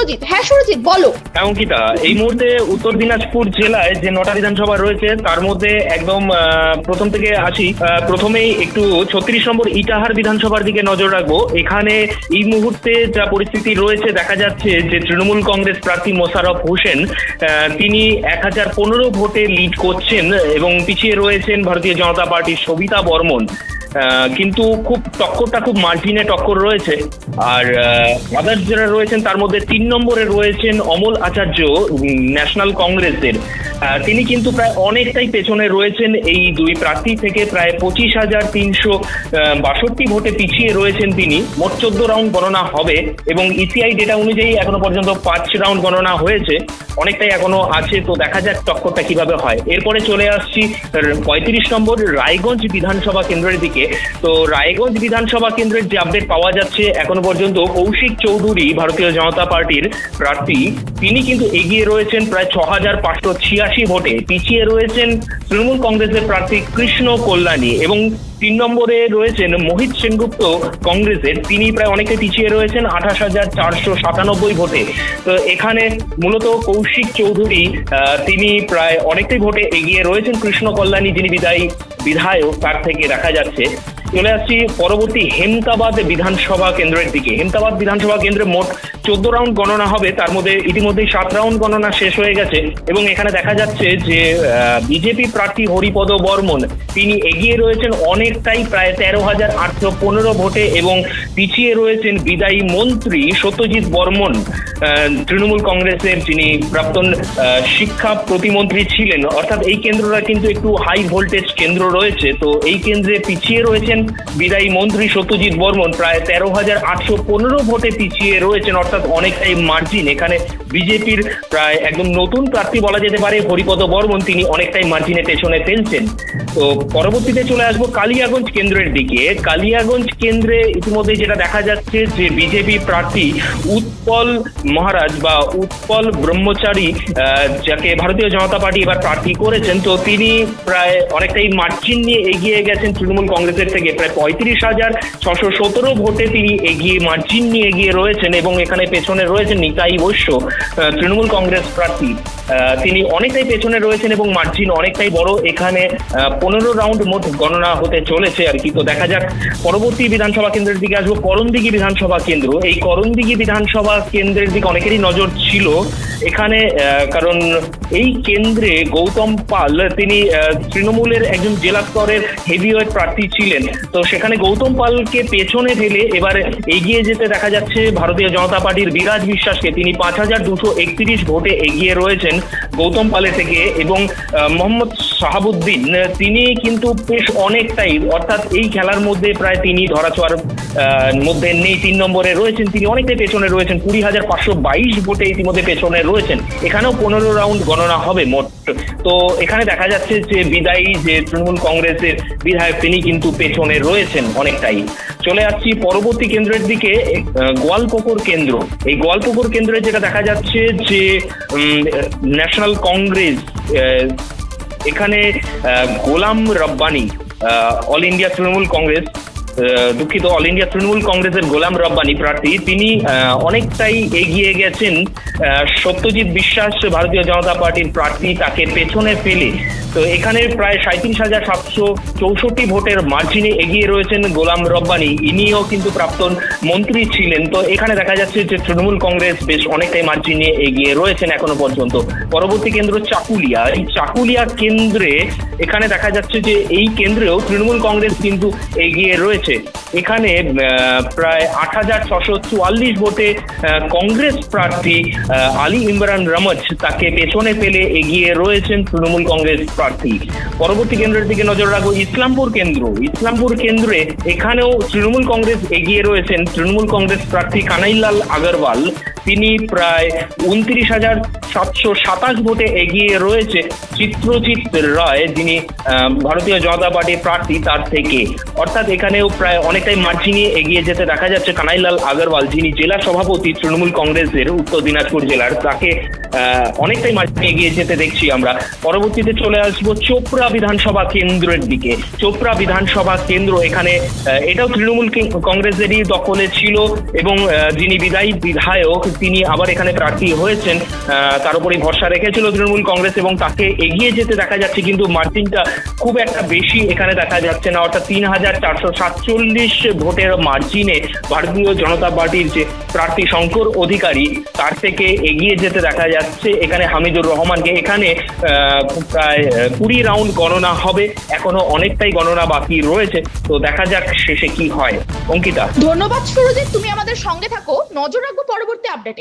সুরজিৎ। হ্যাঁ সুরজিৎ, বলো। অঙ্কিতা, এই মুহূর্তে উত্তর দিনাজপুর জেলায় যে 9টা বিধানসভা রয়েছে তার মধ্যে একদম প্রথম থেকে আসি। প্রথমেই একটু 36 নম্বর ইটাহার বিধানসভার দিকে নজর রাখবো। এখানে এই মুহূর্তে যা পরিস্থিতি রয়েছে দেখা যাচ্ছে যে তৃণমূল কংগ্রেস প্রার্থী মোশাররফ হোসেন তিনি 1015 ভোটে লিড করছেন এবং পিছিয়ে রয়েছেন ভারতীয় জনতা পার্টির সবিতা বর্মন। কিন্তু টক্করটা খুব মার্জিনে টক্কর রয়েছে। আর আদার্স যারা রয়েছেন তার মধ্যে 3 নম্বরে রয়েছেন অমল আচার্য ন্যাশনাল কংগ্রেসের। তিনি কিন্তু প্রায় অনেকটাই পেছনে রয়েছেন এই দুই প্রার্থী থেকে, প্রায় 25,362 ভোটে পিছিয়ে রয়েছেন তিনি। মোট 14 রাউন্ড গণনা হবে এবং ইসিআই ডেটা অনুযায়ী এখনো পর্যন্ত 5 রাউন্ড গণনা হয়েছে, অনেকটাই এখনো আছে। তো দেখা যাক টক্করটা কিভাবে হয়। এরপরে চলে আসছি 35 নম্বর রায়গঞ্জ বিধানসভা কেন্দ্রের দিকে। তো রায়গঞ্জ বিধানসভা কেন্দ্রের যে আপডেট পাওয়া যাচ্ছে এখনো পর্যন্ত কৌশিক চৌধুরী ভারতীয় জনতা পার্টির প্রার্থী, তিনি কিন্তু এগিয়ে রয়েছেন প্রায় 6,586 ভোটে। পিছিয়ে রয়েছেন তৃণমূল কংগ্রেসের প্রার্থী কৃষ্ণ কল্যাণী এবং 3 নম্বরে রয়েছেন মোহিত সেনগুপ্ত কংগ্রেসের, তিনি প্রায় অনেকে পিছিয়ে রয়েছেন 28,497 ভোটে। তো এখানে মূলত কৌশিক চৌধুরী তিনি প্রায় অনেকটাই ভোটে এগিয়ে রয়েছেন কৃষ্ণ কল্যাণী যিনি বিধায়ক তার থেকে দেখা যাচ্ছে। চলে আসছি পরবর্তী হেমতাবাদ বিধানসভা কেন্দ্রের দিকে। হেমতাবাদ বিধানসভা কেন্দ্রে মোট 14 রাউন্ড গণনা হবে, তার মধ্যে ইতিমধ্যেই 7 রাউন্ড গণনা শেষ হয়ে গেছে এবং এখানে দেখা যাচ্ছে যে বিজেপি প্রার্থী হরিপদ বর্মন তিনি এগিয়ে রয়েছেন অনেকটাই, প্রায় 13,815 ভোটে এবং পিছিয়ে রয়েছেন বিদায়ী মন্ত্রী সত্যজিৎ বর্মন তৃণমূল কংগ্রেসের, যিনি প্রাক্তন শিক্ষা প্রতিমন্ত্রী ছিলেন। অর্থাৎ এই কেন্দ্রটা কিন্তু একটু হাই ভোল্টেজ কেন্দ্র রয়েছে। তো এই কেন্দ্রে পিছিয়ে রয়েছেন বিদায়ী মন্ত্রী সত্যজিৎ বর্মন, প্রায় 13,815 ভোটে পিছিয়ে রয়েছেন, অর্থাৎ অনেকটাই মার্জিন। এখানে বিজেপির প্রায় একদম নতুন প্রার্থী বলা যেতে পারে হরিপদ বর্মন, তিনি অনেকটাই মার্জিনে পেছনে ফেলছেন। তো পরবর্তীতে চলে আসবো কালিয়াগঞ্জ কেন্দ্রের দিকে। কালিয়াগঞ্জ কেন্দ্রে ইতিমধ্যে যেটা দেখা যাচ্ছে যে বিজেপি প্রার্থী উৎপল মহারাজ বা উৎপল ব্রহ্মচারী, যাকে ভারতীয় জনতা পার্টি এবার প্রার্থী করেছেন, তো তিনি প্রায় অনেকটাই মার্জিন নিয়ে এগিয়ে গেছেন তৃণমূল কংগ্রেসের থেকে। প্রায় 35,617 ভোটে তিনি মার্জিন নিয়ে এগিয়ে রয়েছেন এবং এখানে পেছনে রয়েছেন নিতাই বৈশ্য তৃণমূল কংগ্রেস প্রার্থী, তিনি অনেকটাই পেছনে রয়েছেন এবং মার্জিন অনেকটাই বড়। এখানে 15 রাউন্ড মোট গণনা হতে চলেছে আর কি। তো দেখা যাক পরবর্তী বিধানসভা কেন্দ্রের দিকে আসবো, করণদিঘি বিধানসভা কেন্দ্র। এই করণদিঘি বিধানসভা কেন্দ্রের দিকে অনেকেরই নজর ছিল এখানে, কারণ এই কেন্দ্রে গৌতম পাল তিনি তৃণমূলের একজন জেলা স্তরের হেভিওয়েট প্রার্থী ছিলেন। তো সেখানে গৌতম পালকে পেছনে ফেলে এবার এগিয়ে যেতে দেখা যাচ্ছে ভারতীয় জনতা পার্টির বিরাজ বিশ্বাসকে। তিনি 5,231 ভোটে এগিয়ে রয়েছেন গৌতম পালের থেকে এবং মোহাম্মদ শাহাবুদ্দিন তিনি কিন্তু বেশ অনেকটাই, অর্থাৎ এই খেলার মধ্যে প্রায় তিনি ধরাছোঁয়ার মধ্যে নেই, 3 নম্বরে রয়েছেন, তিনি অনেকটাই পেছনে রয়েছেন, 20,522 ভোটে ইতিমধ্যে পেছনে রয়েছেন। এখানেও 15 রাউন্ড গণনা হবে মোট। তো এখানে দেখা যাচ্ছে যে বিদায়ী যে তৃণমূল কংগ্রেসের বিধায়ক তিনি কিন্তু পেছনে রয়েছেন অনেকটাই। চলে আসছি পরবর্তী কেন্দ্রের দিকে, গোয়ালপুকুর কেন্দ্র। এই গোয়ালপুকুর কেন্দ্রে যেটা দেখা যাচ্ছে যে ন্যাশনাল কংগ্রেস, এখানে গোলাম রব্বানি অল ইন্ডিয়া তৃণমূল কংগ্রেস, অল ইন্ডিয়া তৃণমূল কংগ্রেসের গোলাম রব্বানি প্রার্থী, তিনি অনেকটাই এগিয়ে গেছেন সত্যজিৎ বিশ্বাস ভারতীয় জনতা পার্টির প্রার্থী, তাকে পেছনে ফেলে। তো এখানে প্রায় 37,764 ভোটের মার্জিনে এগিয়ে রয়েছেন গোলাম রব্বানি, ইনিও কিন্তু প্রাক্তন মন্ত্রী ছিলেন। তো এখানে দেখা যাচ্ছে যে তৃণমূল কংগ্রেস বেশ অনেকটাই মার্জিনে এগিয়ে রয়েছেন এখনো পর্যন্ত। পরবর্তী কেন্দ্র চাকুলিয়া। এই চাকুলিয়া কেন্দ্রে এখানে দেখা যাচ্ছে যে এই কেন্দ্রেও তৃণমূল কংগ্রেস কিন্তু এগিয়ে রয়েছে। এখানে প্রায় 8,644 ভোটে কংগ্রেস প্রার্থী আলী ইমরান রমজ তাকে পেছনে ফেলে এগিয়ে রয়েছেন তৃণমূল কংগ্রেস প্রার্থী। পরবর্তী কেন্দ্রের দিকে নজর রাখবো, ইসলামপুর কেন্দ্র। ইসলামপুর কেন্দ্রে এখানেও তৃণমূল কংগ্রেস এগিয়ে রয়েছেন, তৃণমূল কংগ্রেস প্রার্থী কানাইলাল আগরওয়াল, তিনি প্রায় 29,727 ভোটে এগিয়ে রয়েছে চিত্রজিৎ রায়, যিনি ভারতীয় জনতা পার্টির প্রার্থী তার থেকে। অর্থাৎ এখানেও প্রায় অনেক অনেকটাই মার্জিনে এগিয়ে যেতে দেখা যাচ্ছে কানাইলাল আগরওয়াল, যিনি জেলা সভাপতি তৃণমূল কংগ্রেসের উত্তর দিনাজপুর জেলার, তাকে অনেকটাই মার্জিনে এগিয়ে যেতে দেখছি আমরা। পরবর্তীতে চলে আসবো চোপড়া বিধানসভা কেন্দ্রের দিকে। চোপড়া বিধানসভা কেন্দ্র, এখানে এটাও তৃণমূল কংগ্রেসেরই দখলে ছিল এবং যিনি বিদায়ী বিধায়ক তিনি আবার এখানে প্রার্থী হয়েছেন, তার উপরেই ভরসা রেখেছিল তৃণমূল কংগ্রেস এবং তাকে এগিয়ে যেতে দেখা যাচ্ছে, কিন্তু মার্জিনটা খুব একটা বেশি এখানে দেখা যাচ্ছে না, অর্থাৎ 3,447 ভোটের মার্জিনে ভারতীয় জনতা পার্টির যে প্রার্থী শঙ্কর অধিকারী তার থেকে এগিয়ে যেতে দেখা যাচ্ছে এখানে হামিদুর রহমানকে। এখানে প্রায় 20 রাউন্ড গণনা হবে, এখনো অনেকটাই গণনা বাকি রয়েছে, তো দেখা যাক শেষে কি হয়। অঙ্কিতা, ধন্যবাদ সুরজিৎ, তুমি আমাদের সঙ্গে থাকো, নজর রাখবো পরবর্তী আপডেটে।